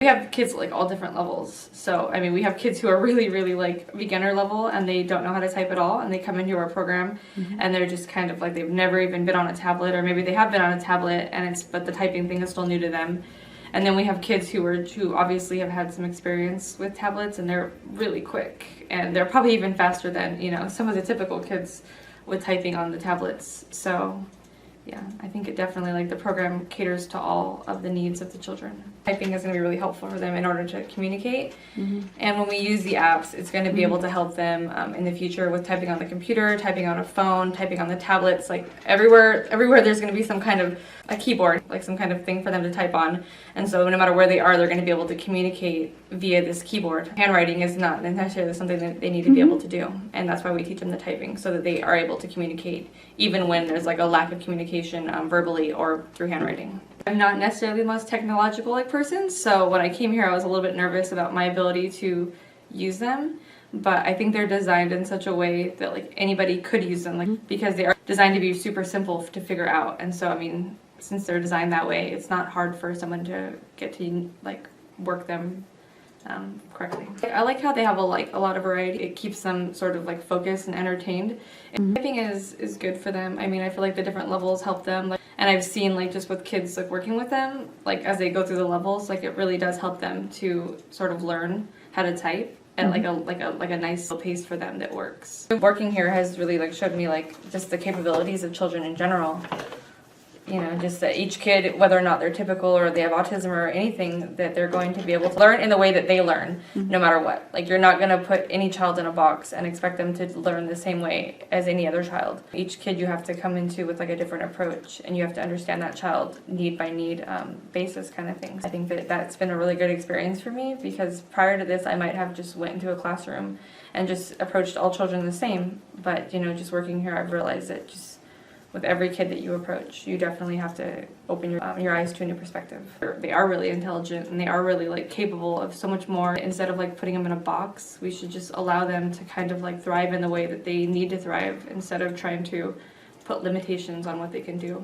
We have kids like all different levels. So, I mean, we have kids who are really, really like beginner level and they don't know how to type at all, and they come into our program and they're just kind of like they've never even been on a tablet, or maybe they have been on a tablet and but the typing thing is still new to them. And then we have kids who obviously have had some experience with tablets and they're really quick, and they're probably even faster than, you know, some of the typical kids with typing on the tablets. So yeah, I think it definitely, like, the program caters to all of the needs of the children. Typing is going to be really helpful for them in order to communicate. And when we use the apps, it's going to be able to help them in the future with typing on the computer, typing on a phone, typing on the tablets. Like everywhere there's going to be some kind of a keyboard, like some kind of thing for them to type on. And so no matter where they are, they're going to be able to communicate via this keyboard. Handwriting is not necessarily something that they need to be able to do. And that's why we teach them the typing, so that they are able to communicate even when there's like a lack of communication verbally or through handwriting. I'm not necessarily the most technological like person, so when I came here I was a little bit nervous about my ability to use them, but I think they're designed in such a way that like anybody could use them, like because they are designed to be super simple to figure out. And so I mean, since they're designed that way, it's not hard for someone to get to like work them correctly. I like how they have a lot of variety. It keeps them sort of like focused and entertained. And typing is good for them. I mean, I feel like the different levels help them. Like, and I've seen like just with kids like working with them, like as they go through the levels, like it really does help them to sort of learn how to type at like a nice pace for them that works. Working here has really like showed me like just the capabilities of children in general. You know, just that each kid, whether or not they're typical or they have autism or anything, that they're going to be able to learn in the way that they learn, no matter what. Like, you're not going to put any child in a box and expect them to learn the same way as any other child. Each kid you have to come into with like a different approach, and you have to understand that child need by need basis kind of things. I think that that's been a really good experience for me, because prior to this I might have just went into a classroom and just approached all children the same. But, you know, just working here I've realized that just with every kid that you approach, you definitely have to open your eyes to a new perspective. They are really intelligent and they are really like capable of so much more. Instead of like putting them in a box, we should just allow them to kind of like thrive in the way that they need to thrive, instead of trying to put limitations on what they can do.